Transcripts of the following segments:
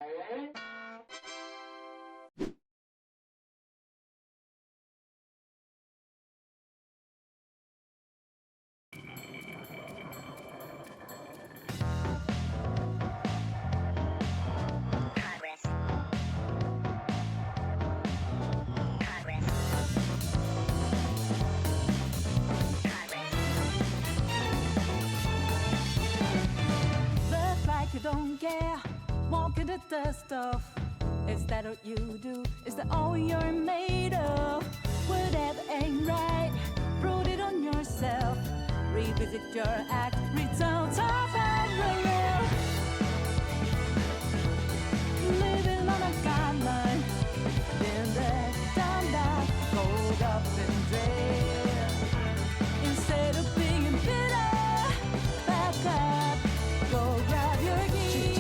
Look like you don't care, walking the dust off. Is that what you do? Is that all you're made of? Whatever ain't right, prove it on yourself. Revisit your act, return to parallel. Living on a guideline, then that down that gold up and dread. Instead of being bitter, back up, go grab your keys.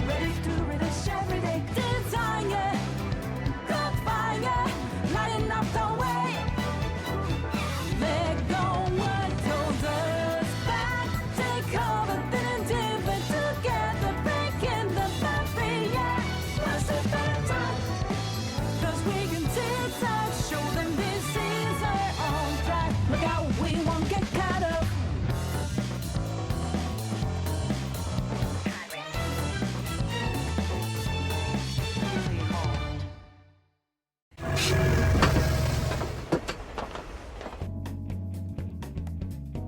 Ready to relish everyday desire. Good fire, lighting up the way. Let go what holds us back. Take over, feeling different together, breaking the barrier. What's the better? 'Cause we can zigzag, show them this is our own track. Look out, we won't get caught up.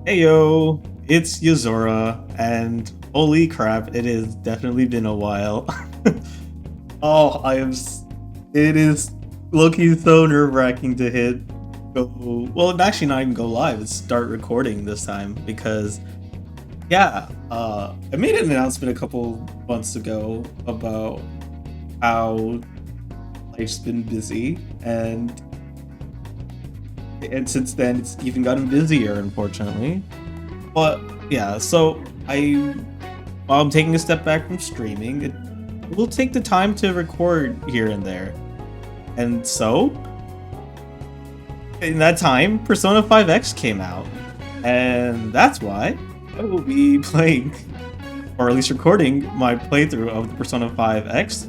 Heyo, it's Yuzora, and holy crap, it has definitely been a while. Oh, it is low-key so nerve-wracking to hit well, actually not even go live, it's start recording this time, because, yeah, I made an announcement a couple months ago about how life's been busy, and since then it's even gotten busier, unfortunately. But yeah, so while I'm taking a step back from streaming, it will take the time to record here and there. And so in that time, Persona 5X came out, and that's why I will be playing, or at least recording, my playthrough of the Persona 5X,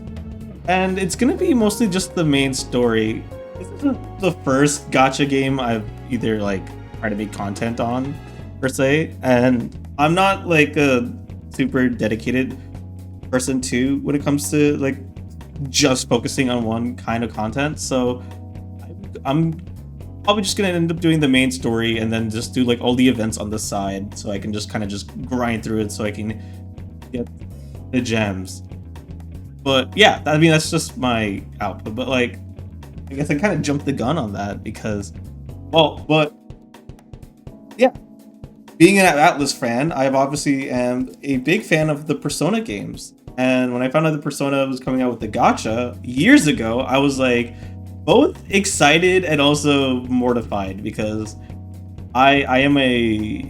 and it's gonna be mostly just the main story. This isn't the first gacha game I've either tried to make content on, per se, and I'm not like a super dedicated person too when it comes to just focusing on one kind of content. So I'm probably just gonna end up doing the main story and then just do all the events on the side, so I can just kind of just grind through it so I can get the gems. But yeah, I mean that's just my output. But I guess I kind of jumped the gun on that because, but yeah, being an Atlas fan, I obviously am a big fan of the Persona games. And when I found out the Persona was coming out with the gacha years ago, I was both excited and also mortified because I am a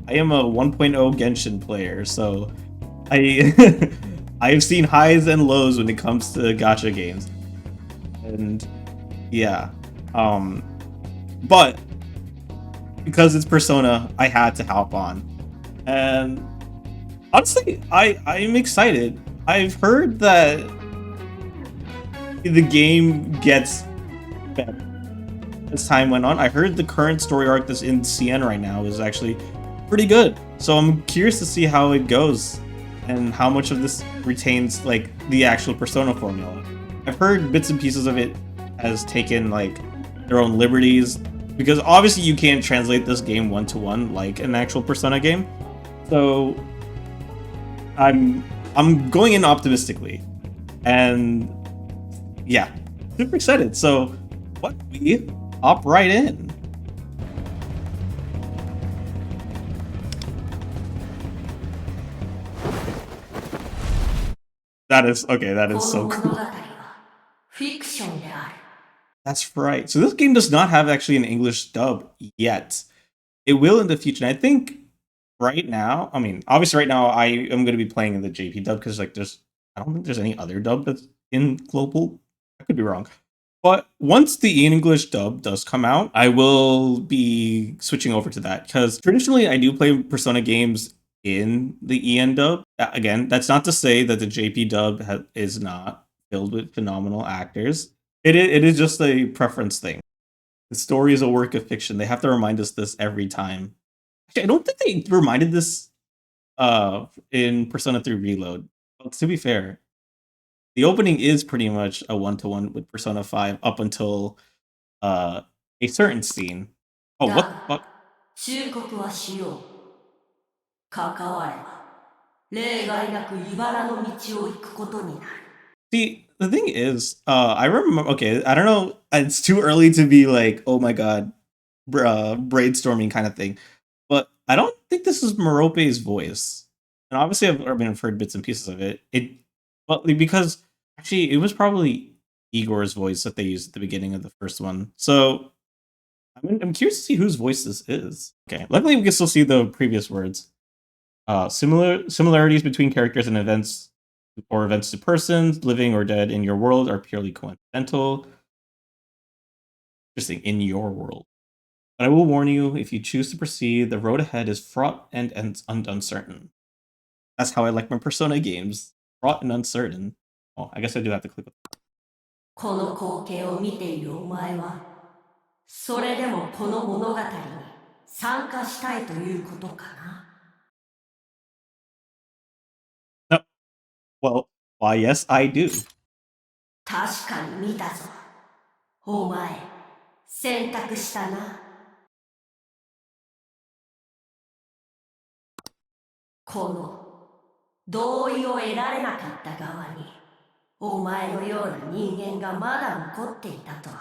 1.0 Genshin player, so I I've seen highs and lows when it comes to gacha games. And yeah, but because it's Persona, I had to hop on, and honestly, I'm excited. I've heard that the game gets better as time went on. I heard the current story arc that's in CN right now is actually pretty good, so I'm curious to see how it goes and how much of this retains the actual Persona formula. I've heard bits and pieces of it has taken their own liberties, because obviously you can't translate this game one-to-one like an actual Persona game. So I'm going in optimistically, and yeah, super excited. So what we hop right in. That is okay. That is so cool. That's right. So this game does not have actually an English dub yet. It will in the future. And I think right now, I mean, obviously right now I am going to be playing in the JP dub because I don't think there's any other dub that's in global. I could be wrong. But once the English dub does come out, I will be switching over to that because traditionally I do play Persona games in the EN dub. Again, that's not to say that the JP dub is not filled with phenomenal actors. It is just a preference thing. The story is a work of fiction. They have to remind us this every time. Actually, I don't think they reminded this in Persona 3 Reload. Well, to be fair, the opening is pretty much a one-to-one with Persona 5 up until a certain scene. Oh, what the fuck? 忠告はしよう。関われば、例外なく茨の道を行くことになる。 See, the thing is, I remember. Okay, I don't know. It's too early to be like, oh my god, brainstorming kind of thing. But I don't think this is Merope's voice. And obviously, I've heard bits and pieces of it. Well, because actually, it was probably Igor's voice that they used at the beginning of the first one. So I'm curious to see whose voice this is. Okay, luckily we can still see the previous words. Similarities between characters and events, or events to persons, living or dead in your world, are purely coincidental. Interesting, in your world. But I will warn you, if you choose to proceed, the road ahead is fraught and uncertain. That's how I like my Persona games. Fraught and uncertain. Oh, I guess I do have to click. この光景を見ているお前は、それでもこの物語に参加したいということかな。 No. Well, why, yes, I do. 確かに見たぞ。お前、選択したな。この同意を得られなかった側に、お前のような人間がまだ残っていたとは。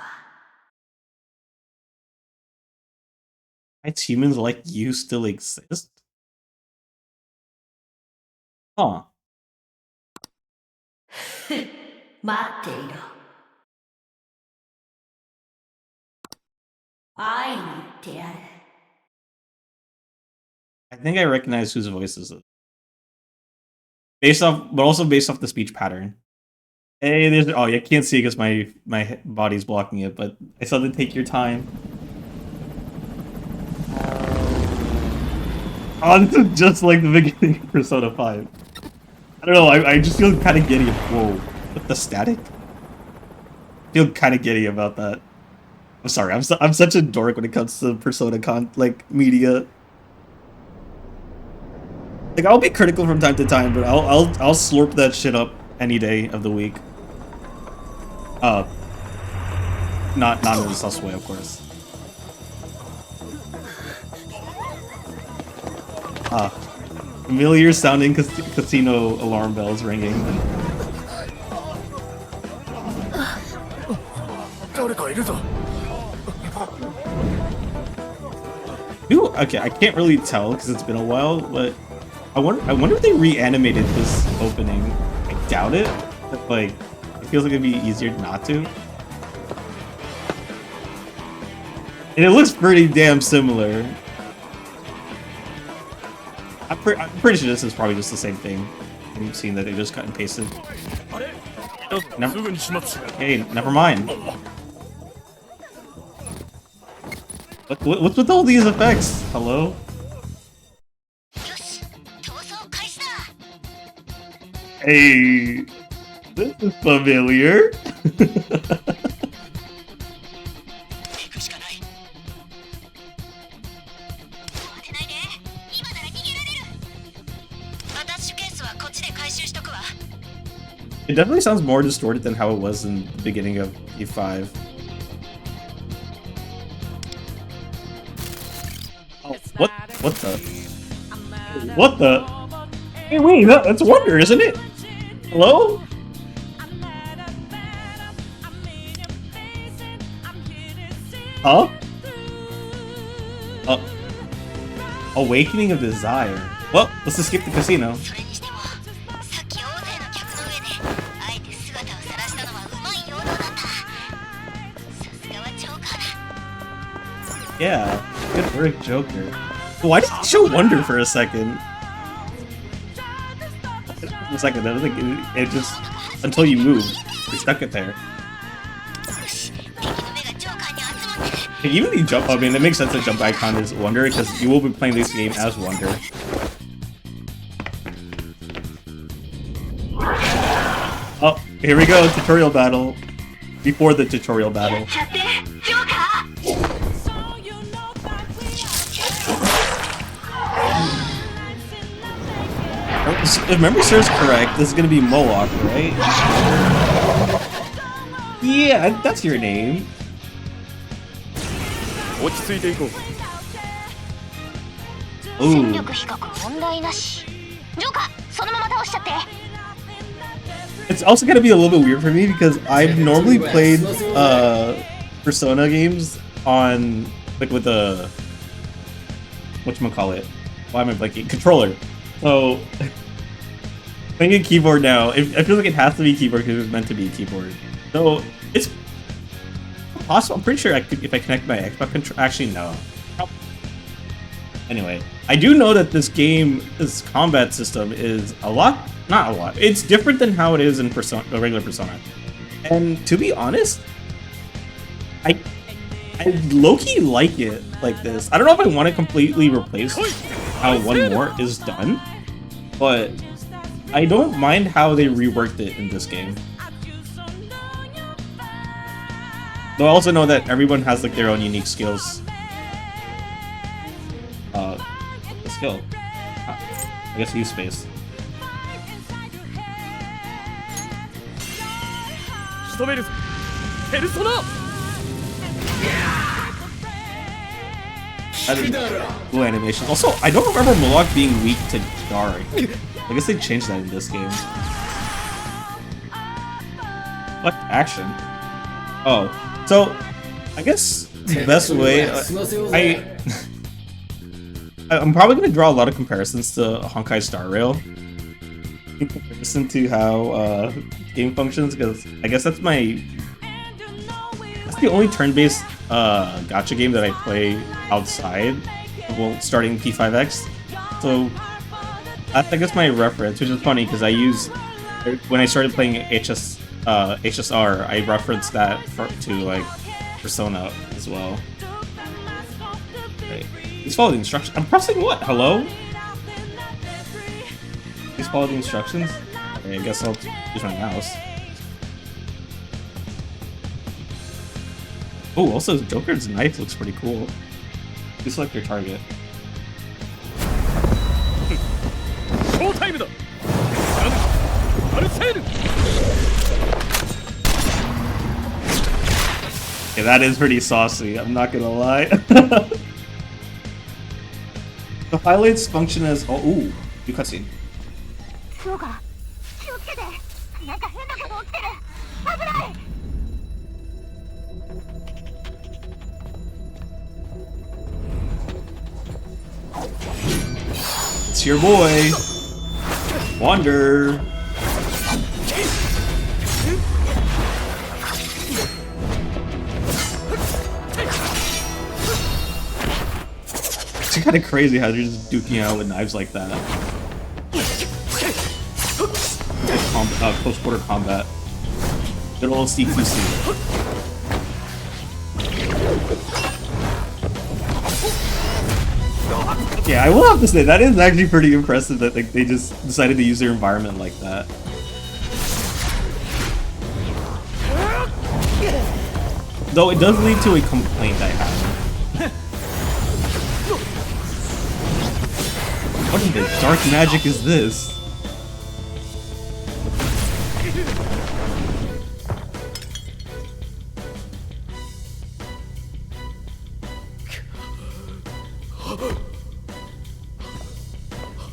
It's humans like you still exist? Huh. 待っていろ。会いに行ってやる。 I think I recognize whose voice this is. Based off, but also based off the speech pattern. Hey, there's. Oh, you can't see because my body's blocking it, but I saw to take your time. Oh, this is just like the beginning of Persona 5. I don't know, I just feel kind of giddy. Whoa, with the static? I feel kind of giddy about that. I'm sorry, I'm such a dork when it comes to Persona media. Like, I'll be critical from time to time, but I'll slurp that shit up any day of the week. Not in a sus way, of course. Familiar sounding casino alarm bells ringing. Ooh, okay, I can't really tell because it's been a while, but I wonder if they reanimated this opening. I doubt it. But, like, it feels like it'd be easier not to. And it looks pretty damn similar. I'm pretty sure this is probably just the same thing. We've seen that they just cut and pasted. Hey, never mind. What's with all these effects? Hello? Hey, this is familiar. It definitely sounds more distorted than how it was in the beginning of E5. Oh, what the? What the? Hey, wait, that's Wonder, isn't it? Hello? Huh? Awakening of Desire. Well, let's escape the casino. Yeah, good work, Joker. Why did he show Wonder for a second? A second, I was like, it just until you move, you stuck it there. Even the jump, I mean, it makes sense that jump icon is Wonder because you will be playing this game as Wonder. Oh, here we go, tutorial battle. Before the tutorial battle. If memory serves correct, this is gonna be Moloch, right? Yeah, that's your name. Ooh. It's also gonna be a little bit weird for me because I've normally played Persona games on like with a whatchamacallit. Why am I blanking? Controller. So playing a keyboard now, I feel like it has to be keyboard because it was meant to be a keyboard. So it's possible. I'm pretty sure I could, if I connect my Xbox controller. Actually, no. Anyway, I do know that this game, this combat system is not a lot. It's different than how it is in Persona, regular Persona. And to be honest, I low-key like it like this. I don't know if I want to completely replace how one more is done, but I don't mind how they reworked it in this game. Though I also know that everyone has like their own unique skills. The skill. I guess use space. Cool animation. Also, I don't remember Moloch being weak to dark. I guess they changed that in this game. What action? Oh, so I guess the best way I'm probably gonna draw a lot of comparisons to Honkai Star Rail in comparison to how game functions, because I guess that's the only turn-based gacha game that I play outside, well, starting P5X. So that's, I guess, my reference, which is funny because when I started playing HSR, I referenced that to like Persona as well. Right. Please follow the instructions. I'm pressing what? Hello? Please follow the instructions? Okay, I guess I'll use my mouse. Oh, also Joker's knife looks pretty cool. You select your target. Okay, that is pretty saucy, I'm not gonna lie. The highlights function as ooh, new cutscene. It's your boy, Wander. It's kind of crazy how they're just duking out with knives like that. Close quarter combat. Good old CQC. Yeah, I will have to say, that is actually pretty impressive that they just decided to use their environment like that. Though it does lead to a complaint I have. What in the dark magic is this?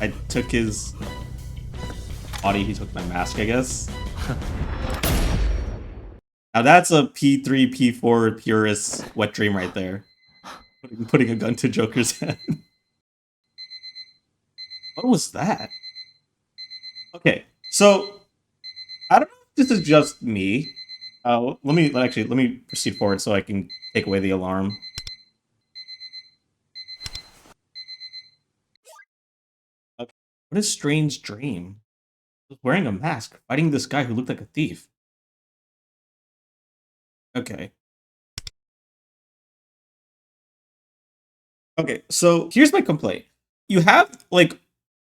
I took his body, he took my mask, I guess. Now that's a P3, P4 purist wet dream right there. Putting a gun to Joker's head. What was that? Okay, so I don't know if this is just me. Let me proceed forward so I can take away the alarm. Okay. What a strange dream. I was wearing a mask, fighting this guy who looked like a thief. Okay. Okay, so here's my complaint. You have like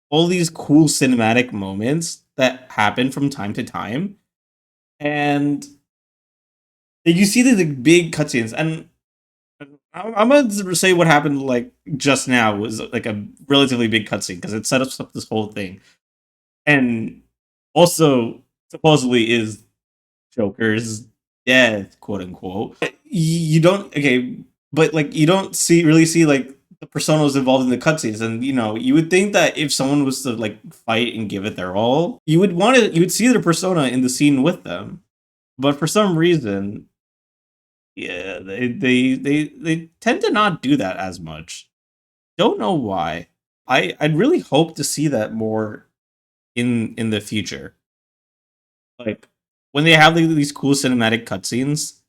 all these cool cinematic moments that happen from time to time, and you see these like, big cutscenes, and I'm gonna say what happened like just now was like a relatively big cutscene because it set up this whole thing, and also supposedly is Joker's death, quote unquote. You don't okay, but like you don't really see like the personas involved in the cutscenes, and you would think that if someone was to like fight and give it their all, you would see their persona in the scene with them, but for some reason, yeah, they tend to not do that as much. Don't know why. I'd really hope to see that more in the future. Like when they have like, these cool cinematic cutscenes,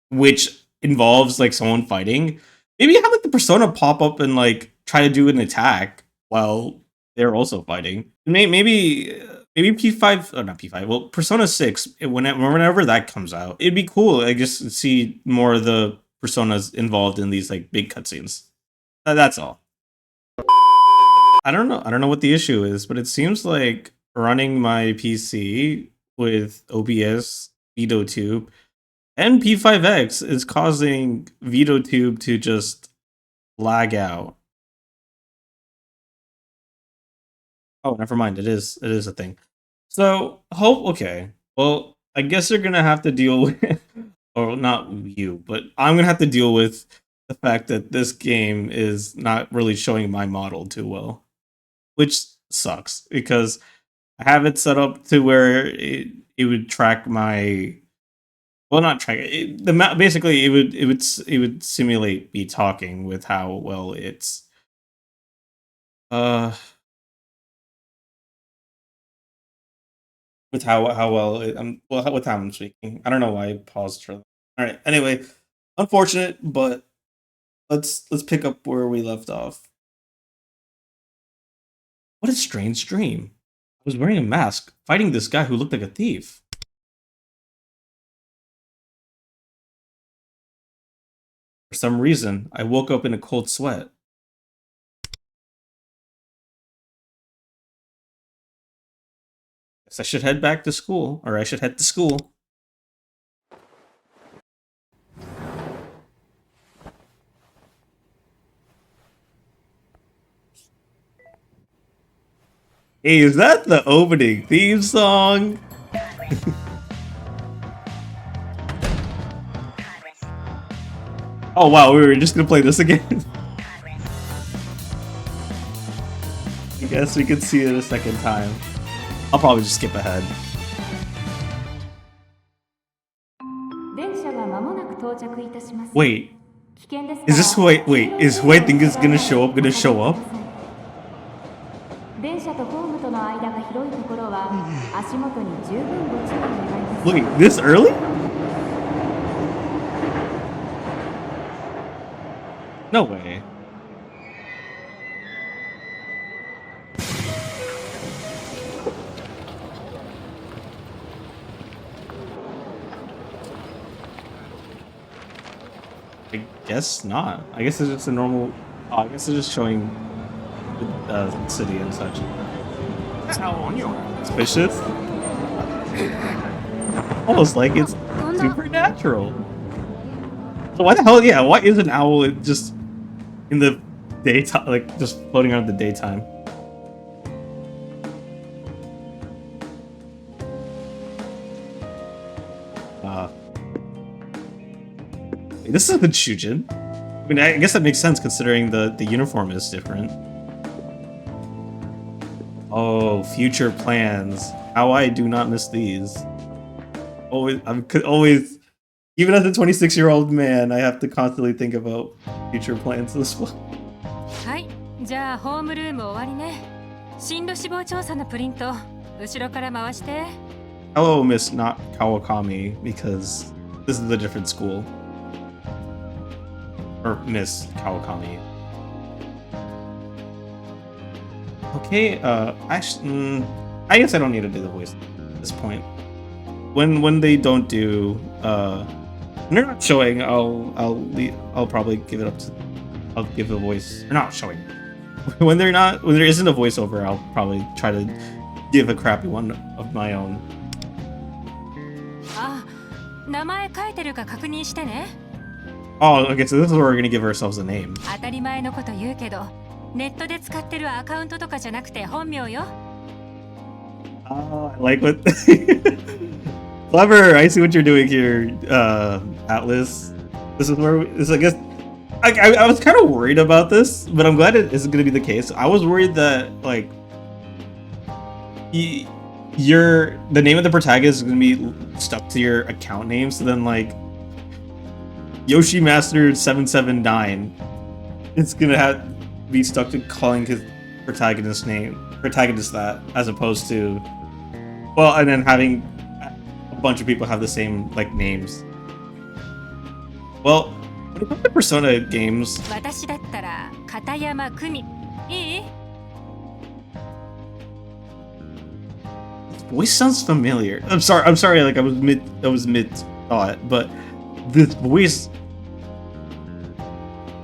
which involves like someone fighting, maybe have like the persona pop up and like try to do an attack while they're also fighting. Maybe P5 or not P5. Well, Persona 6 whenever that comes out, it'd be cool. I just see more of the personas involved in these like big cutscenes. That's all. I don't know. I don't know what the issue is, but it seems like running my PC with OBS, VideoTube, and P5X is causing VideoTube to just lag out. Oh, never mind. It is a thing. So hope okay. Well, I guess you're gonna have to deal with, or not you, but I'm gonna have to deal with the fact that this game is not really showing my model too well, which sucks because I have it set up to where it would track my well not track it, basically it would simulate me talking with how well it's uh with how well with how I'm speaking. I don't know why I paused for that. All right. Anyway, unfortunate, but let's pick up where we left off. What a strange dream. I was wearing a mask, fighting this guy who looked like a thief. For some reason, I woke up in a cold sweat. Guess I should head back to school, or I should head to school. Hey, is that the opening theme song? Oh wow, we were just gonna play this again. I guess we could see it a second time. I'll probably just skip ahead. 電車が間もなく到着いたします。 Wait, 危険ですから is this who is who I think is gonna show up? 電車とホームとの間が広いところは足元に十分ご注意願います。 Wait, this early? No way. I guess not. I guess it's just a normal. Oh, I guess it's just showing the city and such. Suspicious. Almost like it's supernatural. So why the hell? Yeah, why is an owl just in the daytime, like just floating around in the daytime? This isn't Shujin. I mean, I guess that makes sense considering the uniform is different. Oh, future plans. How I do not miss these. Always, even as a 26-year-old man, I have to constantly think about future plans as well. はい、じゃあホームルーム終わりね。進路志望調査のプリント、後ろから回して。Hello, Miss not Kawakami, because this is a different school. Or Miss Kawakami. Okay, actually, I guess I don't need to do the voice at this point. When they don't do, when they're not showing, I'll probably give it up to, I'll give a voice. Or not showing. When there isn't a voiceover, I'll probably try to give a crappy one of my own. あ、名前書いてるか確認してね。 Oh, okay, so this is where we're gonna give ourselves a name. 当たり前のこと言うけど、ネットで使ってるアカウントとかじゃなくて本名よ。 Oh, I like what... Clever! I see what you're doing here, Atlas. This is where... I guess... I was kind of worried about this, but I'm glad it isn't going to be the case. I was worried that, like... the name of the protagonist is going to be stuck to your account name, so then, like... Yoshi Master 779. It's going to be stuck to calling his protagonist that, as opposed to... Well, and then having a bunch of people have the same, like, names. Well, when it comes to Persona games... 私だったら片山久美。いい？ This voice sounds familiar. I'm sorry, like I was mid thought, but this voice...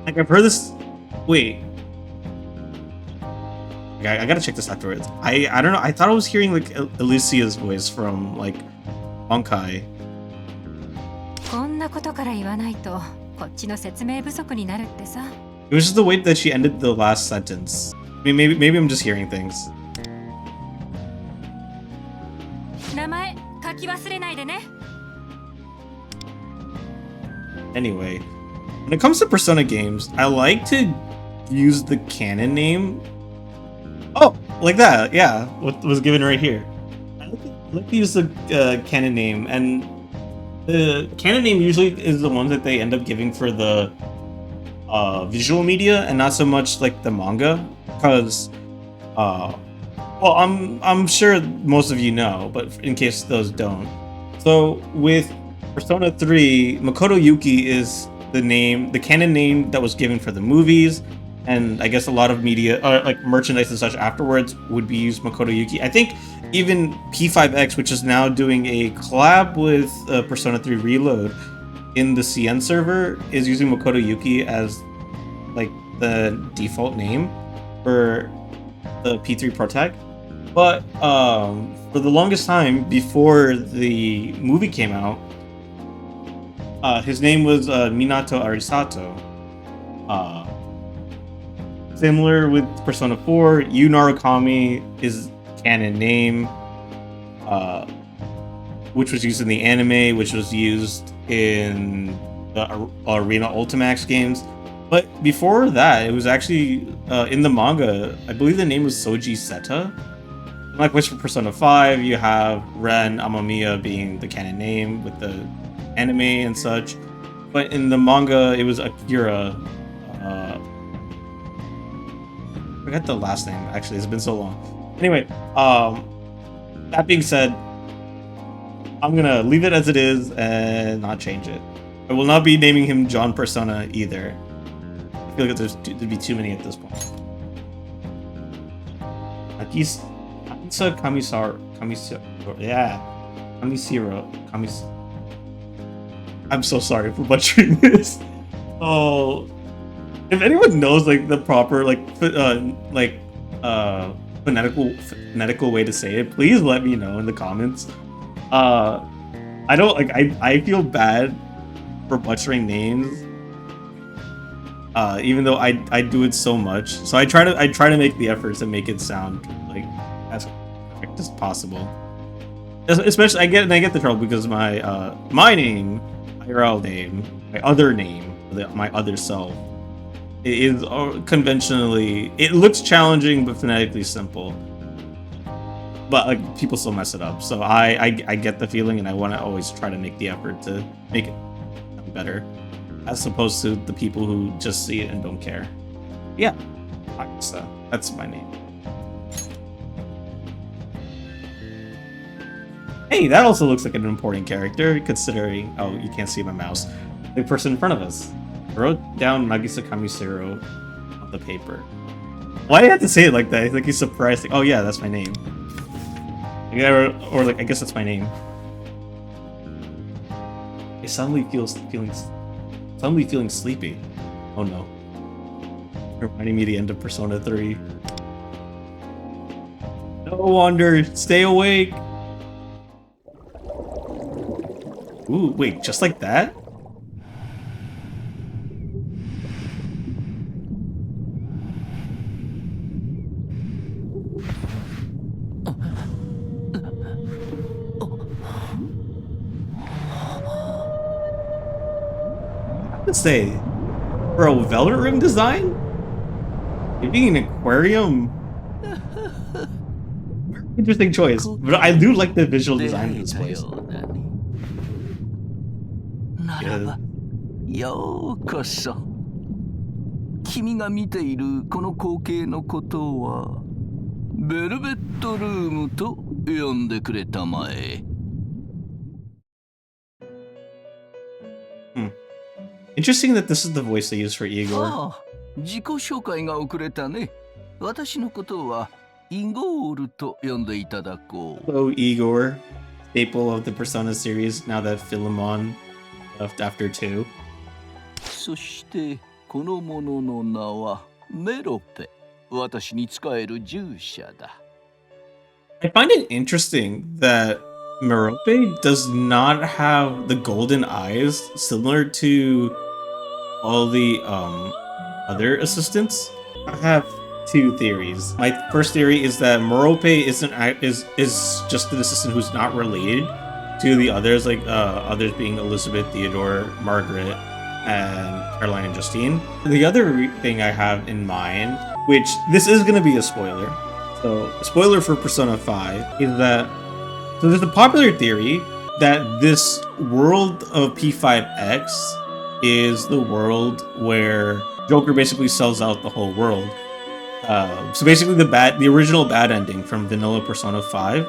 Like, I've heard this... Wait. I gotta check this afterwards. I don't know. I thought I was hearing like Alicia's voice from like Honkai. こんなことから言わないとこっちの説明不足になるってさ。 It was just the way that she ended the last sentence. I mean, maybe I'm just hearing things. 名前書き忘れないでね。 Anyway, when it comes to Persona games, I like to use the canon name. Oh, like that, yeah. What was given right here. I like to use the canon name, and the canon name usually is the one that they end up giving for the visual media, and not so much like the manga, because well, I'm sure most of you know, but in case those don't. So with Persona 3, Makoto Yuki is the canon name that was given for the movies. And I guess a lot of media, like merchandise and such afterwards, would be used Makoto Yuki. I think even P5X, which is now doing a collab with Persona 3 Reload in the CN server, is using Makoto Yuki as like the default name for the P3 Protag. But for the longest time before the movie came out, his name was Minato Arisato. Similar with Persona 4, Yu Narukami is canon name, which was used in the anime, which was used in the Arena Ultimax games. But before that, it was actually in the manga. I believe the name was Soji Seta. Like which for Persona 5, you have Ren Amamiya being the canon name with the anime and such. But in the manga, it was Akira. I forgot the last name, actually. It's been so long. Anyway, that being said, I'm gonna leave it as it is and not change it. I will not be naming him John Persona either. I feel like there'd be too many at this point. Akisa Kamisaro. Yeah. Kamisiro. I'm so sorry for butchering this. Oh. If anyone knows like the proper phonetical way to say it, please let me know in the comments. I don't like I feel bad for butchering names. Even though I do it so much. So I try to make the effort to make it sound like as perfect as possible. Especially I get the trouble because my name, IRL name, my other name, my other self, it is conventionally, it looks challenging but phonetically simple, but like people still mess it up. So I get the feeling, and I want to always try to make the effort to make it better, as opposed to the people who just see it and don't care. Yeah, so that's my name. Hey, that also looks like an important character, considering, oh, you can't see my mouse, the person in front of us. I wrote down Nagisa Kamisiro on the paper. Why do you have to say it like that? Like he's surprised. Like, oh yeah, that's my name. Or like, I guess that's my name. I suddenly feeling sleepy. Oh no. Reminding me of the end of Persona 3. No wonder. Stay awake. Ooh, wait, just like that? I would say, for a velvet rim design, maybe an aquarium. Interesting choice, but I do like the visual design of this place. ならば、ようこそ。君が見ているこの光景のことは、ベルベットルームと呼んでくれたまえ。Interesting that this is the voice they use for Igor. ああ、自己紹介が遅れたね。私のことはイゴールと呼んでいただこう。Hello, Igor, staple of the Persona series. Now that Philemon left after 2. そしてこの者の名はメロペ。私に仕える従者だ。I find it interesting that Merope does not have the golden eyes similar to all the other assistants. I have two theories. My first theory is that Merope is just an assistant who's not related to the others, like others being Elizabeth, Theodore, Margaret, and Caroline and Justine. The other thing I have in mind, which this is going to be a spoiler, so spoiler for Persona 5, is that so there's a popular theory that this world of P5X is the world where Joker basically sells out the whole world. So basically the original bad ending from vanilla Persona 5.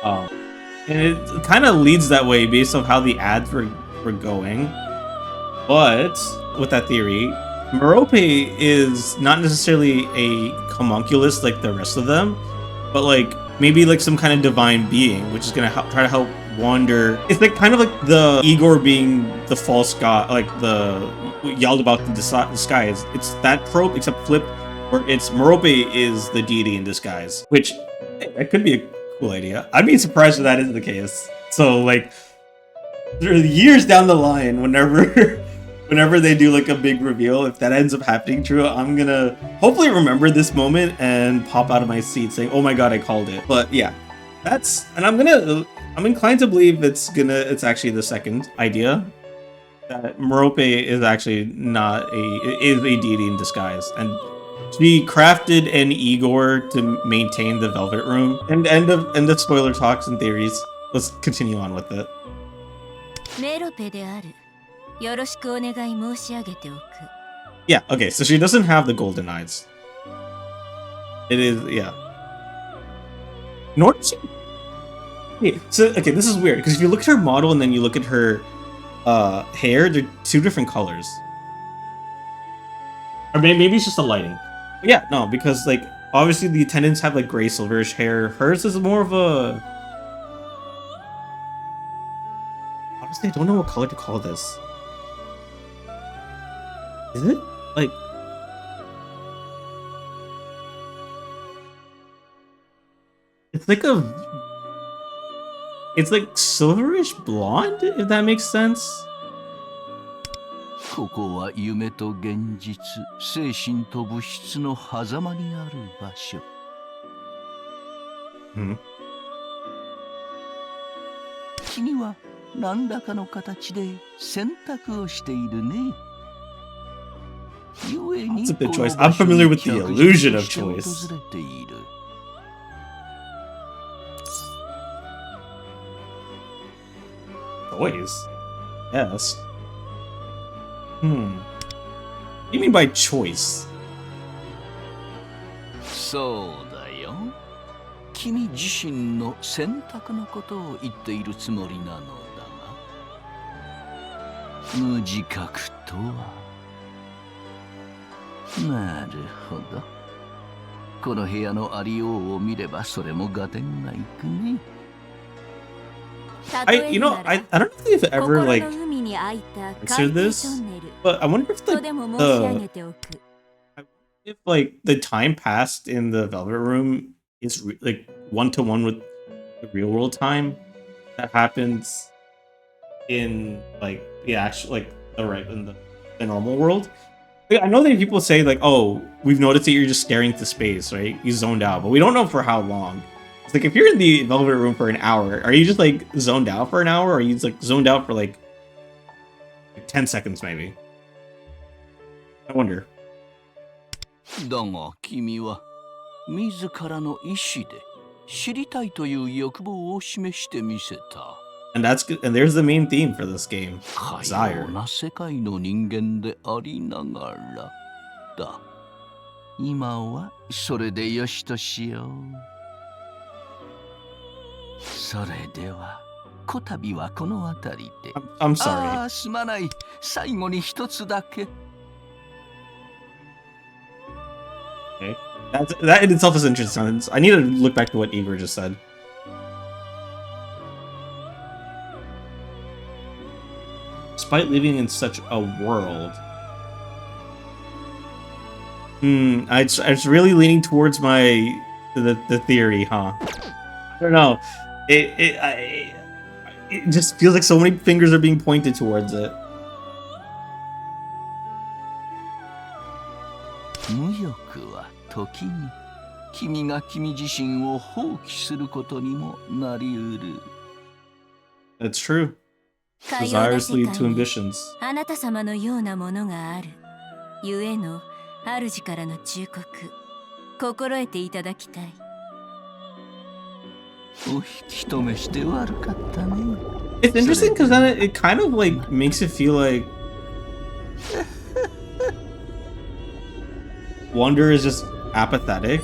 And it kind of leads that way based on how the ads were going. But with that theory, Merope is not necessarily a homunculus like the rest of them, but like maybe like some kind of divine being, which is gonna try to help wander. It's like kind of like the Igor being the false god, like the yelled about the disguise. It's that trope, except flipped, where it's Merope is the deity in disguise, which that could be a cool idea. I'd be surprised if that isn't the case. So like, there are years down the line, whenever they do like a big reveal, if that ends up happening true, I'm gonna hopefully remember this moment and pop out of my seat saying, "Oh my god, I called it." But yeah, and I'm inclined to believe it's actually the second idea, that Merope is actually is a deity in disguise, and she crafted an Igor to maintain the Velvet Room. And end of spoiler talks and theories. Let's continue on with it. メロペである。よろしくお願い申し上げておく。 Yeah, okay, so she doesn't have the golden eyes. It is, yeah. Nor does she. Yeah, so, okay, this is weird, because if you look at her model and then you look at her hair, they're two different colors. Or maybe it's just the lighting. But yeah, no, because, like, obviously the attendants have, like, gray silverish hair. Hers is more of a... Honestly, I don't know what color to call this. Is it like it's like silverish blonde, if that makes sense? ここは夢と現実、精神と物質の狭間にある場所。君は何らかの形で選択をしているね。That's a good choice. I'm familiar with the illusion of choice. Choice? Yes. What do you mean by choice? そうだよ。君自身の選択のことを言っているつもりなのだが、無自覚とは。なるほど。この部屋のありようを見ればそれも合点がいくね。I don't know if they've ever like answered this, but I wonder if if like the time passed in the Velvet Room is like 1-to-1 with the real world time that happens in like the actual like the normal world. Like, I know that people say like, oh, we've noticed that you're just staring into space, right? You zoned out, but we don't know for how long. It's like if you're in the Velvet Room for an hour, are you just like zoned out for an hour, or are you just like zoned out for like 10 seconds maybe? I wonder. だが君は自らの意志で知りたいという欲望を示してみせた。And that's good. And there's the main theme for this game. かよ Desire. うな世界の人間でありながらだ。今はそれでよしとしよう。それではこたびはこの辺りで。I'm sorry. ああ、すまない。最後に一つだけ。Okay. That in itself is interesting. I need to look back to what Igor just said. Despite living in such a world. I was really leaning towards the theory, huh? I don't know. It just feels like so many fingers are being pointed towards it. 無欲は時に君が君自身を放棄することにもなりうる。 That's true. かような Desires 世 lead 界 to に ambitions. あなた様のようなものがある。ゆえの主からの忠告、心得ていただきたい。お引き止めして悪かったね。 It's interesting because then it kind of like makes it feel like Wonder is just apathetic,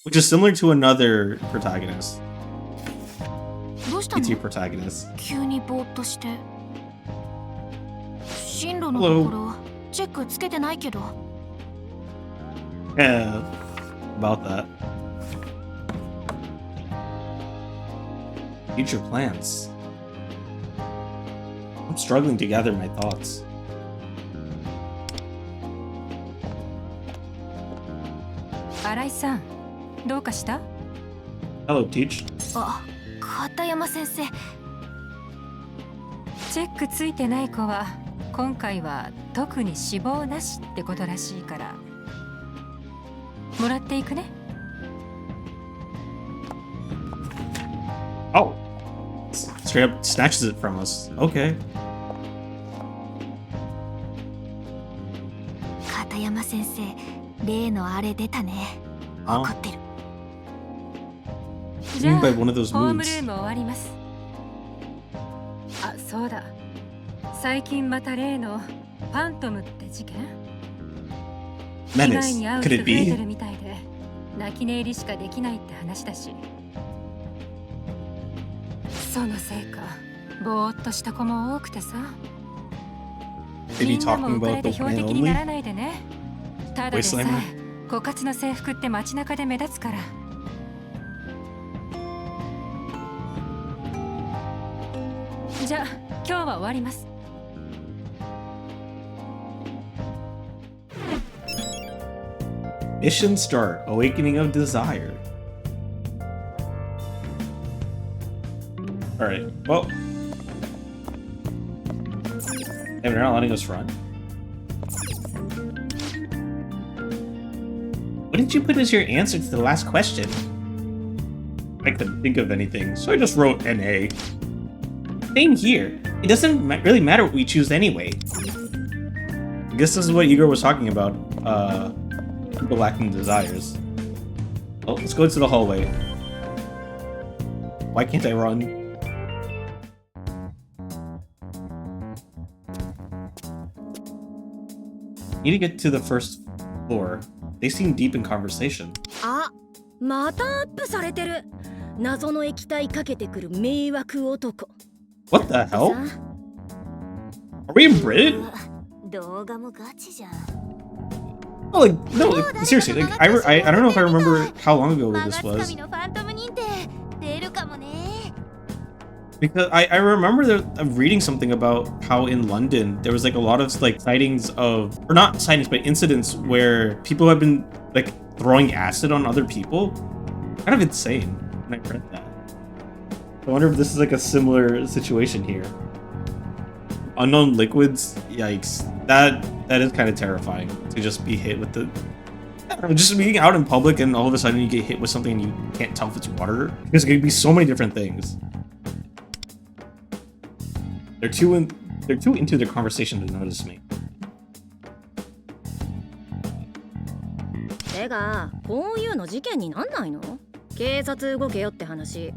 which is similar to another protagonist, どうしたの PT protagonist. 急にぼーっとして。進路のところチェックつけてないけど。Yeah, about that. Future plans. I'm struggling to gather my thoughts. 新井さん、どうかした？ Hello, Teach. あ、片山先生。チェックついてない子は今回は特に死亡なしってことらしいからもらっていくね。 Oh, straight up snatches it from us. Okay. 片山先生、例のあれ出たね。あ怒ってる。じゃあ By one of those ホームル moves. ーム終わります。あ、そうだ。最近また例のファントムって事件？被害 Menace. に遭う Could 人 it 増えて be? るみたいで泣き寝入りしかできないって話だし。そのせいか、ぼーっとした子も多くてさ。 Maybe みんなも talking 浮か about れて the 標 one 的 and にな only? らないでね。ただでさ Wasteland? え枯渇の制服って街中で目立つから。じゃあ今日は終わります。 Mission start. Awakening of Desire. Alright, well. Hey, they're not letting us run. What did you put as your answer to the last question? I couldn't think of anything, so I just wrote NA. Same here. It doesn't really matter what we choose anyway. I guess this is what Igor was talking about. People lacking desires. Well, let's go to the hallway. Why can't I run? Need to get to the first floor. They seem deep in conversation. あ、またアップされてる。謎の液体かけてくる迷惑男。 What the hell? さ Are we in Britain? 動画もガチじゃん。 Oh, like, no, like, seriously, like, I don't know if I remember how long ago this was. のファントム認定出るかもね。Because I remember reading something about how in London there was like a lot of like sightings of, or not sightings, but incidents where people have been like throwing acid on other people. Kind of insane when I read that. I wonder if this is like a similar situation here. Unknown liquids, yikes. That is kind of terrifying to just be hit with the. I don't know, just being out in public and all of a sudden you get hit with something and you can't tell if it's water. Because it could be so many different things. They're too into their conversation to notice me. てか、こういうの事件になんないの？警察動けよって話。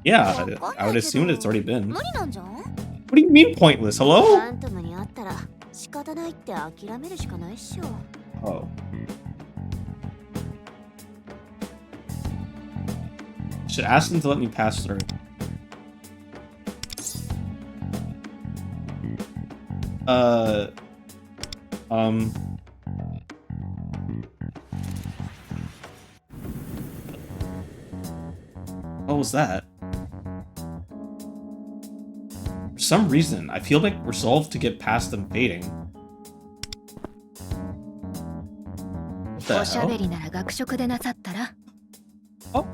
Yeah, I would assume it's already been. 無理なんじゃん？ What do you mean pointless? フ Hello? ァントムに会ったら仕方ないって諦めるしかないっしょ。 Oh. Should ask them to let me pass through. What was that? For some reason, I feel like resolved to get past them fading. What the おしゃべ hell? りなら学食でなさったら。 Oh.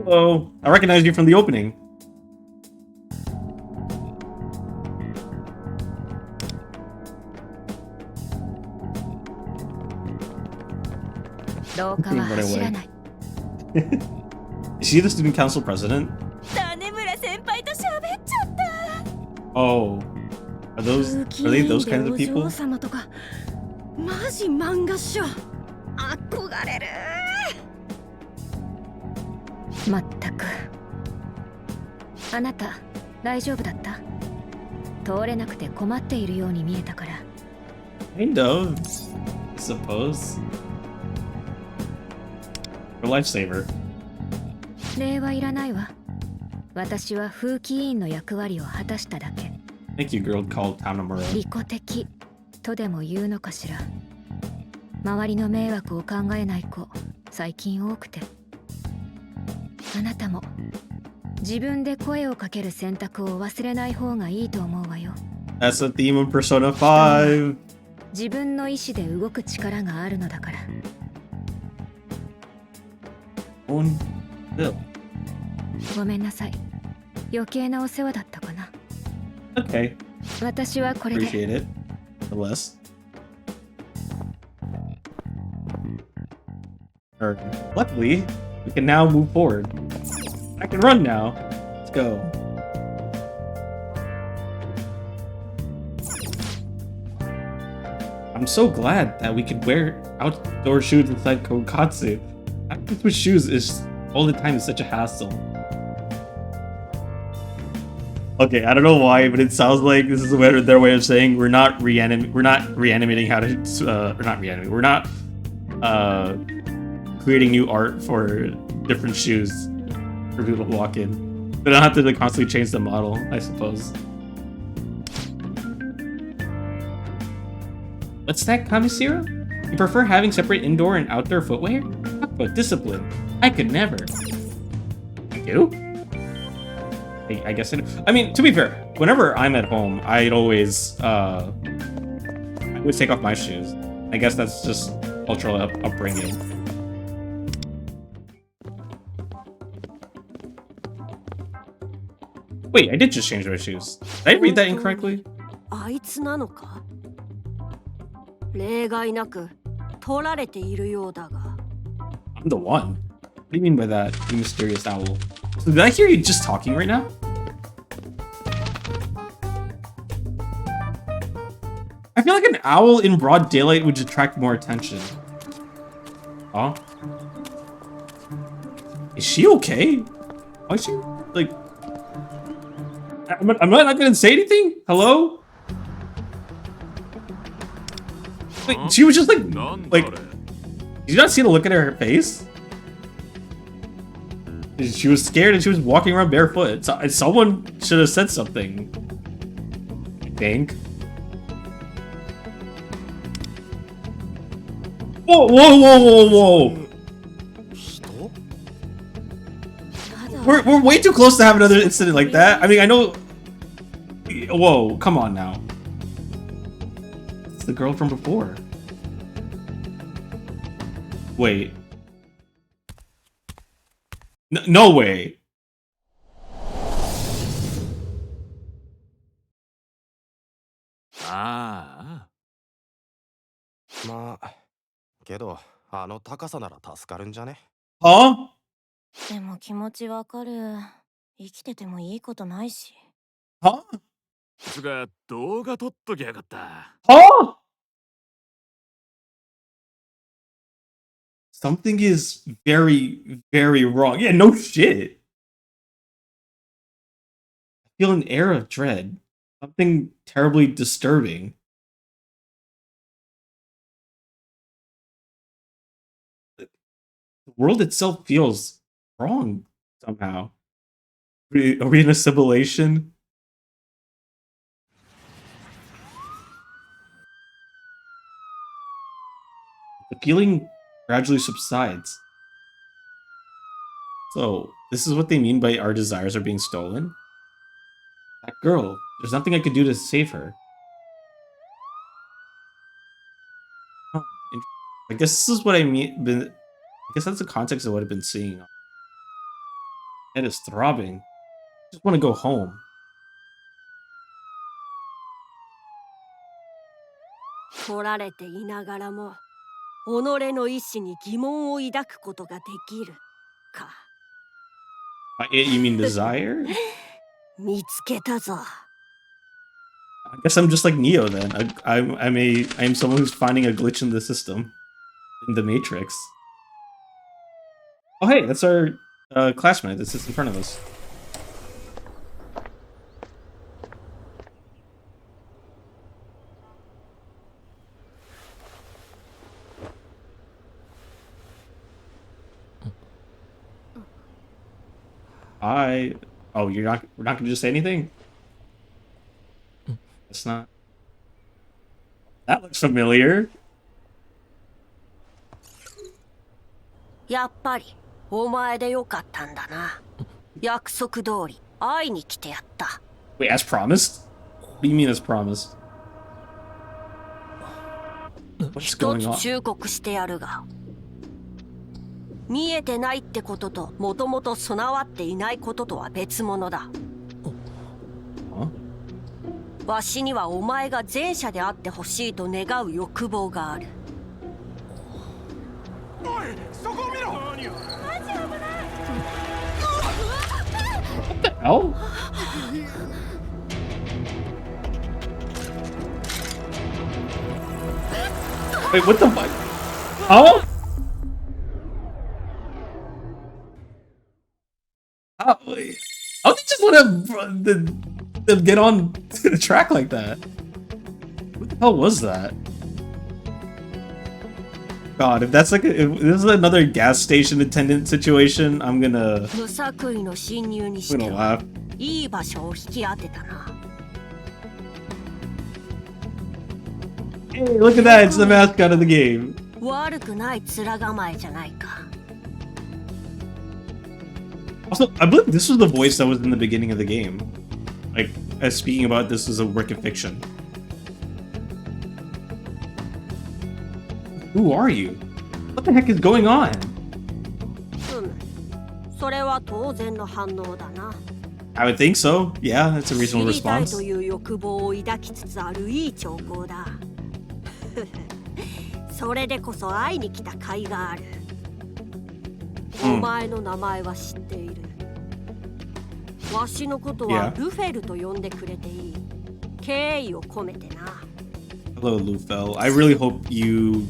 Hello. I recognize you from the opening. 廊下は走らない。 Is she the student council president? 種村先輩と喋っちゃった。 Oh. Are they those kinds of お people? 嬢様とかマジ漫画っしょ。憧れる。まったく。あなた大丈夫だった？通れなくて困っているように見えたから。 Kind of, I suppose. A lifesaver. 礼はいらないわ。私は風紀委員の役割を果たしただけ。 Thank you, girl called Tanamura. 利己的とでも言うのかしら。周りの迷惑を考えない子、最近多くて。あなたも自分で声をかける選択を忘れない方がいいと思うわよ。 That's the theme of Persona 5. 自分の意志で動く力があるのだから。 Own Bill. ごめんなさい。余計なお世話だったかな。 Okay, 私はこれで。 appreciate it. Nonetheless. Luckily, we can now move forward. I can run now. Let's go. I'm so glad that we could wear outdoor shoes inside Kokatsu. Having to switch shoes is all the time is such a hassle. Okay, I don't know why, but it sounds like this is their way of saying we're not reanimating how to we're not creating new art for different shoes for people to walk in. They don't have to like, constantly change the model, I suppose. What's that, Kamisira? You prefer having separate indoor and outdoor footwear? Talk about discipline. I could never. I do? I guess I do. I mean, to be fair, whenever I'm at home, I'd always I would take off my shoes. I guess that's just cultural upbringing. Wait, I did just change my shoes. Did I read that incorrectly? あいつなのか？例外なく取られているようだが。 I'm the one. What do you mean by that, you mysterious owl? So did I hear you just talking right now? I feel like an owl in broad daylight would attract more attention. Huh? Is she okay? Why is she, like... I'm not gonna say anything? Hello? Wait, she was just like... Did you not see the look at her face? She was scared and she was walking around barefoot. Someone should have said something. I think. Whoa, whoa, whoa, whoa, whoa! ただ We're way too close to have another incident like that. I mean, I know. Whoa, come on now. It's the girl from before. Wait. No way.ああ。まあ、けど、あの高さなら助かるんじゃね？ Huh? でも気持ちわかる。生きててもいいことないし。 Huh? つが動画撮っときゃよかった。Huh? Something is very, very wrong. Yeah, no shit. I feel an air of dread. Something terribly disturbing. The world itself feels wrong somehow. Are we in a simulation? The feeling gradually subsides. So, this is what they mean by our desires are being stolen? That girl, there's nothing I could do to save her. Huh, I guess this is what I mean. I guess that's the context of what I've been seeing. My head is throbbing. I just want to go home. 取られていながらも己の意志に疑問を抱くことができるか。You mean desire? 見つけたぞ。 I guess I'm just like Neo then. I'm someone who's finding a glitch in the system, in the Matrix. Oh hey, that's our classmate that sits in front of us. Oh, we're not gonna just say anything? It's not. That looks familiar. やっぱりお前でよかったんだな。約束通り会いに来てやった。 Wait, as promised? What do you mean as promised? What's 一 going つ on? 忠告してやるが、見えてないってことともともと備わっていないこととは別物だ。 Huh? わしにはお前が前者であってほしいと願う欲望がある。 Oh? Wait, what the fuck? Oh? How they just let them get on the track like that? What the hell was that? God, if that's like if this is another gas station attendant situation, I'm gonna 無作為の侵入にしては laugh. いい場所を引き当てたな。 Hey, look at that! It's the mascot of the game. 悪くない面構えじゃないか。 Also, I believe this was the voice that was in the beginning of the game. Like, as speaking about this as a work of fiction. Who are you? What the heck is going on? それは当然の反応だな。 I would think so. Yeah, that's a 知 reasonable りたい response. という欲望を抱きつつあるいい兆候だ。それでこそ会いに来た甲斐がある。お前の名前は知っている。わしのことは Yeah. ルフェルと呼んでくれていい。敬意を込めてな。 Hello, Lufel. I really hope you...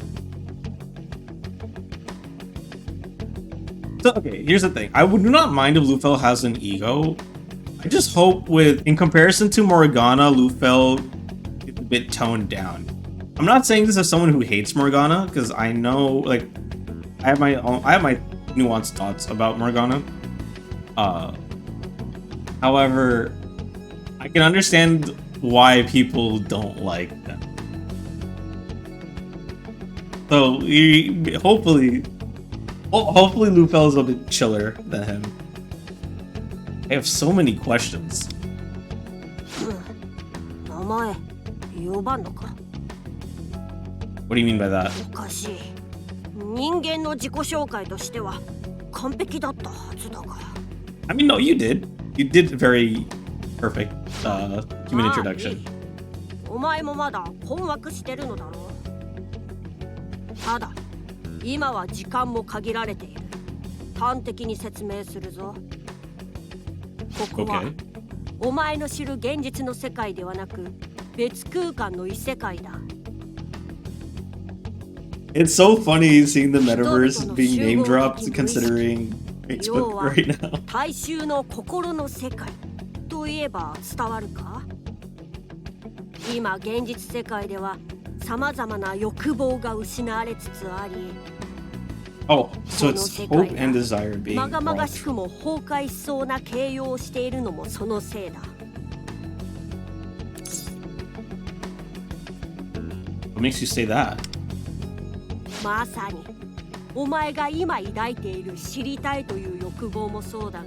So, okay, here's the thing. I would not mind if Lufel has an ego. I just hope in comparison to Morgana, Lufel is a bit toned down. I'm not saying this as someone who hates Morgana, because I know, like, I have my nuanced thoughts about Morgana. However, I can understand why people don't like them. So hopefully Lufel is a bit chiller than him. I have so many questions. 名前呼ばんのか？ What do you mean by that? おかしい。人間の自己紹介としては完璧だったはずだが。I mean, no, you did. You did a very perfect human まあ introduction. いい。お前もまだ困惑してるのだろう。ただ、今は時間も限られている。端的に説明するぞ。ここは、 Okay. お前の知る現実の世界ではなく、別空間の異世界だ。 It's so funny seeing the metaverse being name dropped considering Facebook right now. 大衆の心の世界といえば伝わるか？今現実世界では様々な欲望が失われつつあり、 Oh, so it's hope and desire being まがまが lost. しくも崩壊しそうな形容をしているのもそのせいだ。 What makes you say that? まさにお前が今抱いている知りたいという欲望もそうだが、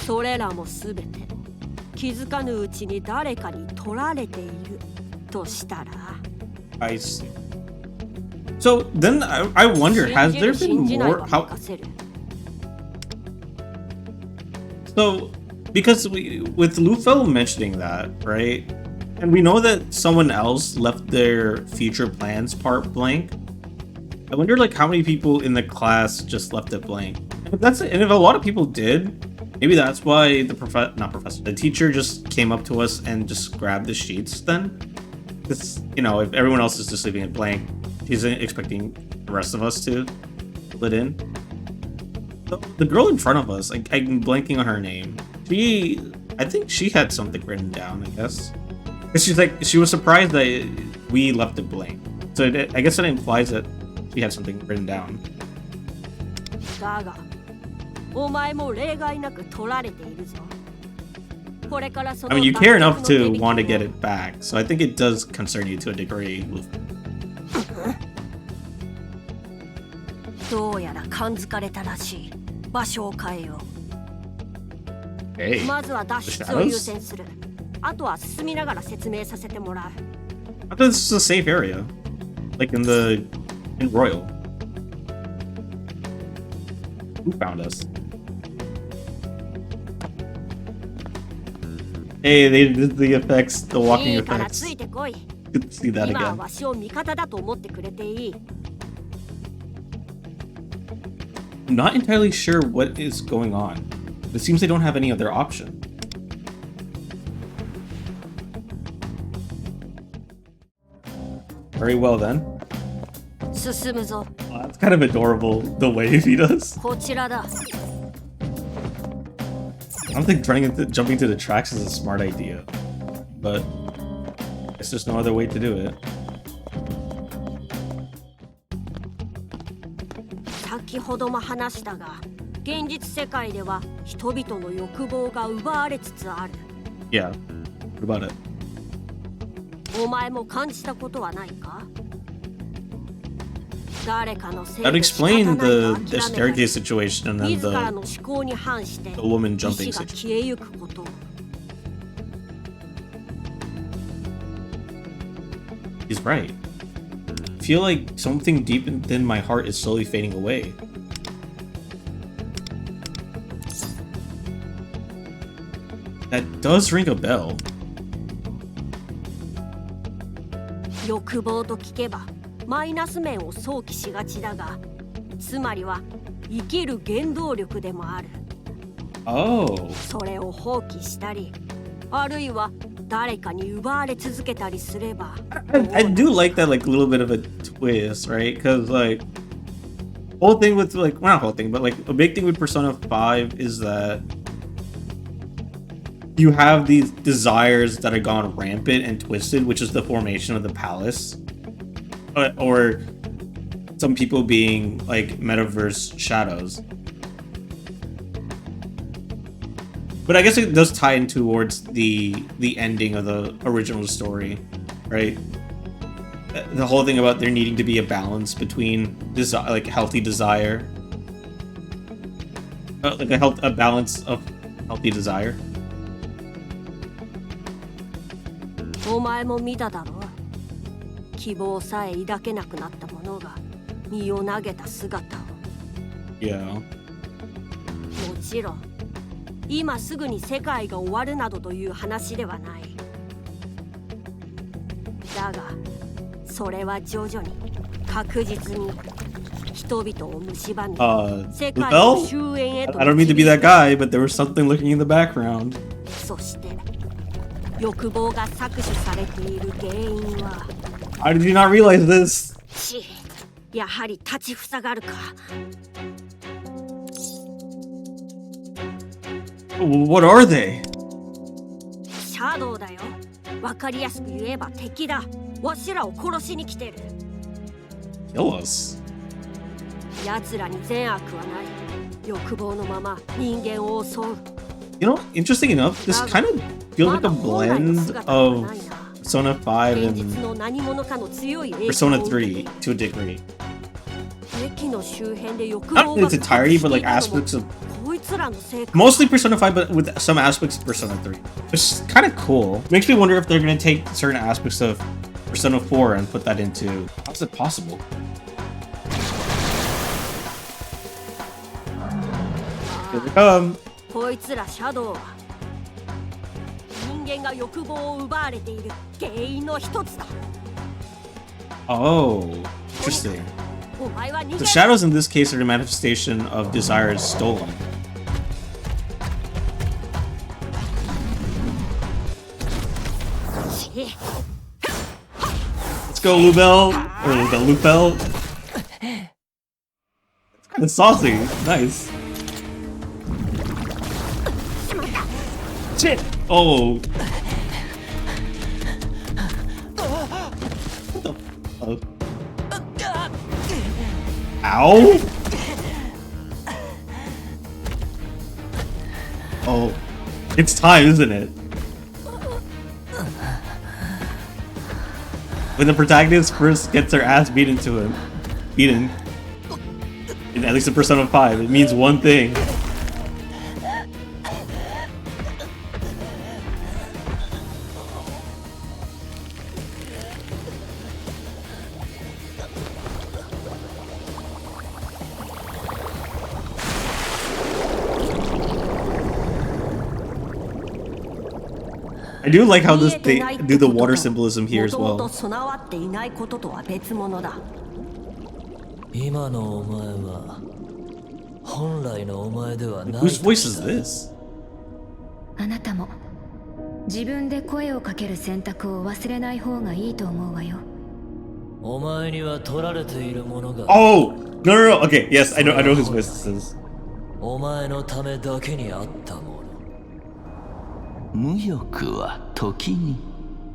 それらもすべて気づかぬうちに誰かに取られているとしたら、 I see. So then I wonder, has 信じ there る been 信じない more? は How? 任せる。 So because with Lufel mentioning that, right? And we know that someone else left their future plans part blank. I wonder, like, how many people in the class just left it blank. And if a lot of people did, maybe that's why the teacher just came up to us and just grabbed the sheets. Then, because if everyone else is just leaving it blank, she's expecting the rest of us to fill it in. The girl in front of us, I'm blanking on her name. I think she had something written down, I guess. She was surprised that we left it blank. So I guess that implies that she had something written down. だが、お前も例外なく取られているぞ。これからその I mean, you care enough 脱却 to の手引き want to を get it back, so I think it does concern you to a degree. どうやら感づかれたらしい。場所を変えよ Hey, う。まずは脱出を優先する。あとは進みながら説明させてもらう。 I thought this was a safe area, like in Royal. Who found us? Hey, they did the effects, the walking いいから effects. ついてこい。 Good to see that 今は again. わしを味方だと思ってくれていい。 I'm not entirely sure what is going on. It seems they don't have any other option. Very well then. 進むぞ。 Oh, that's kind of adorable, the wave he does. こちらだ。 I don't think jumping to the tracks is a smart idea, but it's just no other way to do it. 先ほども話したが、現実世界では人々の欲望が奪われつつある。 Yeah. What about it? お前も感じたことはないか？誰かのせい That で would 仕方ない explain と the 諦めたり staircase situation and then 自ら the の思考に反して the woman 意 jumping 志が situation. 消えゆくことを。 He's right. I feel like something deep within my heart is slowly fading away. That does ring a bell. 欲望と聞けばマイナス面を想起しがちだが、つまりは生きる原動力でもある。 Oh. それを放棄したり、あるいは誰かに奪われ続けたりすれば。 I do like that, like, little bit of a twist, right? Because, like, whole thing with, like, well, not whole thing, but, like, a big thing with Persona 5 is that you have these desires that are gone rampant and twisted, which is the formation of the palace. Or some people being, like, metaverse shadows. But I guess it does tie in towards the ending of the original story, right? The whole thing about there needing to be a balance between healthy desire like a balance of healthy desire. お前も見ただろ。希望さえ抱けなくなった者が身を投げた姿を。Yeah. もちろん今すぐに世界が終わるなどという話ではない。だがそれは徐々に確実に人々を蝕み、世界の Lupel? 終焉へと I don't mean to be that guy, but there was something lurking in the background. そして欲望が搾取されている原因は How did you not realize this? やはり立ちふさがるか。 What are they? シャドウだよ。わかりやすく言えば敵だ。わしらを殺しに来てる。 Kill us. 奴らに善悪はない。欲望のまま人間を襲う。 You know, interesting enough, this kind of feels like a blend of Persona 5 and Persona 3 to a degree. 駅の周辺で欲 Not 望 in が its entirety, but like aspects of こいつらのせいか。 mostly Persona 5, but with some aspects of Persona 3. Which is kind of cool. Makes me wonder if they're going to take certain aspects of Persona 4 and put that into... How's it possible? Here they come. こいつらシャドウは人間が欲望を奪われている原因の一つだ。 Oh, interesting. お前は逃げ The shadows in this case are the manifestation of desires stolen. Let's go, Lubel! Or Lupel. It's kind of saucy. Nice. Shit! Oh. What the fuck? Ow! Oh. It's time, isn't it? When the protagonist first gets their ass beaten, in at least in Persona 5, it means one thing. I do like how they do the water symbolism here as well. 備わっていないこととは別物だ。今のお前は本来のお前ではない。 Whose voice is this? あなたも自分で声をかける選択を忘れない方がいいと思うわよ。お前には取られているものが。 Oh! No. Okay, yes, I know whose voice this is. お前のためだけにあったもの。無欲は時に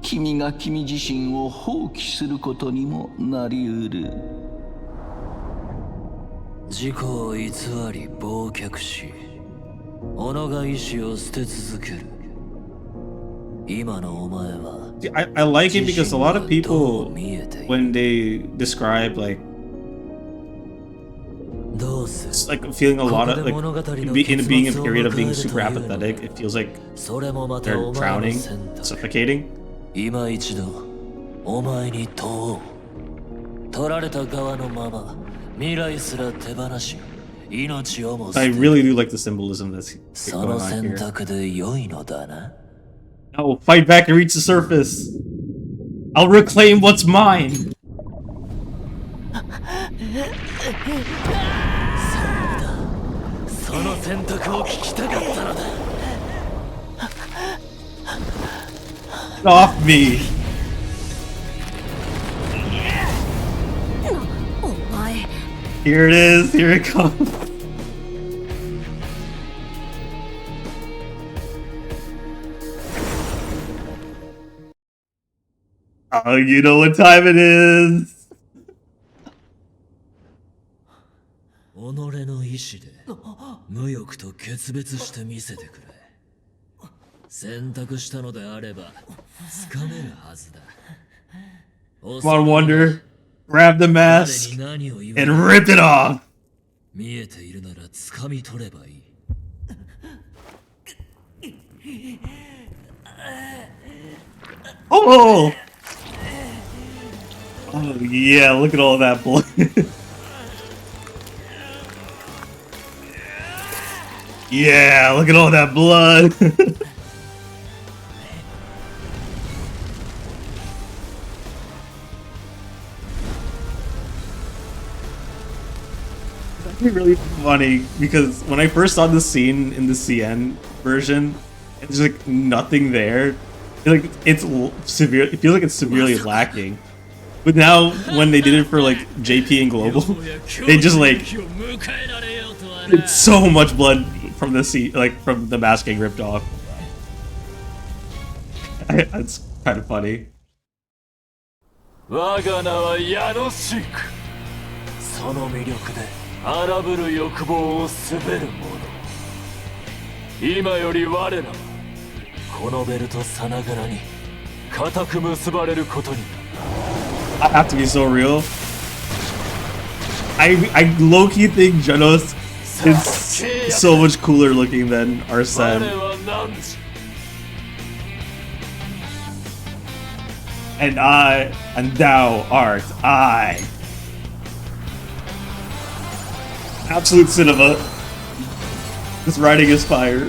君が君自身を放棄することにもなりうる。自己を偽り忘却し己が意志を捨て続ける。今のお前は I like it because a lot of people, when they describe like feeling a lot of being a period of being super apathetic, it feels like they're drowning, suffocating. 今一度お前に問おう。取られた側のまま未来すら手放し命をも捨て I really do like the symbolism that's そ going の on 選 here. 択で良いのだな。 I will fight back and reach the surface. I'll reclaim what's mine. その選択を聞きたかったのだ。 Get off me. お前 Here it is. Here it comes. Oh, you know what time it is. 己の意志で無欲と決別してみせてくれ。選択したのであればつかめるはずだ。 Come on, Wonder. Grab the mask and rip it off. 見えているなら掴み取ればいい。Oh! Oh yeah, look at all that blood. Yeah, look at all that blood. It's actually really funny because when I first saw the scene in the CN version, there's like nothing there. It's severe. It feels like it's severely lacking. But now when they did it for like JP and Global, they just like it's so much blood from the from the mask getting ripped off. That's kind of funny. 我が名はヤノシーク。その魅力で荒ぶる欲望を滑る者。今より我らはこのベルトさながらに固く結ばれることになる。 I have to be so real. I low-key think Genos is so much cooler looking than Arsene. And thou art I. Absolute cinema. This writing is fire.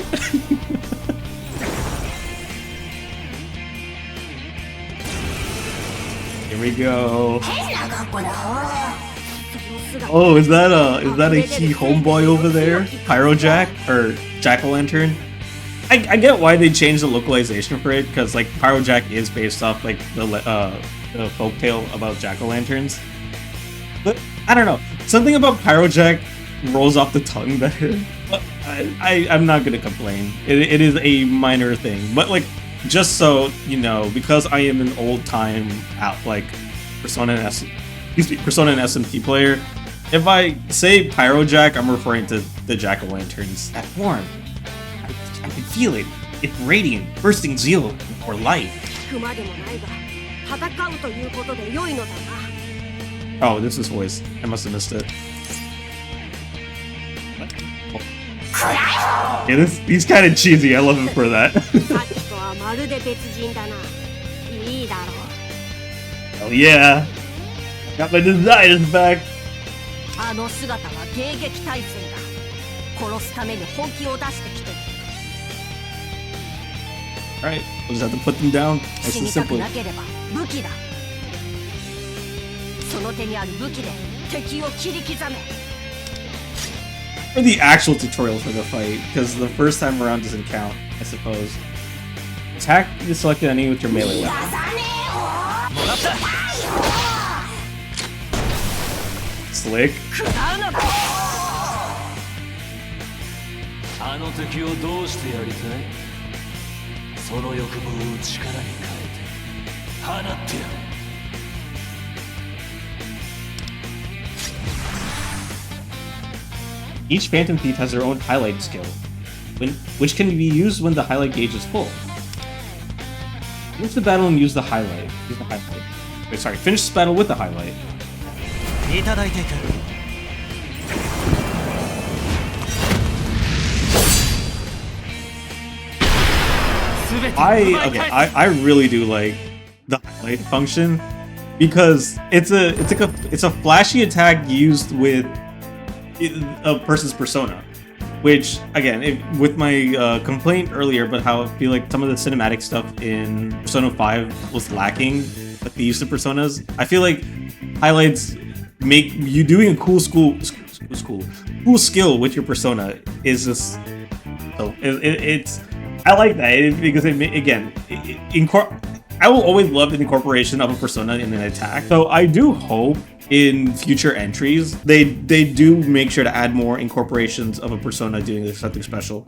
Here we go. Oh, is that a key homeboy over there? Pyro Jack or Jack-o'-lantern? I get why they changed the localization for it, because like Pyro Jack is based off like the folktale about jack-o'-lanterns. But I don't know, something about Pyro Jack rolls off the tongue better. But I'm not gonna complain. It is a minor thing, but like just so you know, because I am an old time Persona and SMT player, if I say Pyro Jack, I'm referring to the jack-o'-lanterns that form. I can feel it. It's radiant, bursting zeal or light. Oh, this is voice. I must have missed it. Yeah, he's kind of cheesy. I love him for that. Oh yeah. Got my desires back. Alright, we'll just have to put them down. Nice and simple. For the actual tutorial for the fight, because the first time around doesn't count, I suppose. Attack the selected enemy with your melee weapon. Slick. Each Phantom Thief has their own highlight skill, which can be used when the highlight gauge is full. Finish the battle and use the highlight. Wait, sorry, finish this battle with the highlight. I really do like the highlight function because it's a flashy attack used with a person's persona, which again with my complaint earlier about how I feel like some of the cinematic stuff in Persona 5 was lacking with the use of personas. I feel like highlights make you doing a cool skill with your persona is just so it's I like that because I will always love the incorporation of a persona in an attack. So I do hope in future entries they do make sure to add more incorporations of a persona doing something special.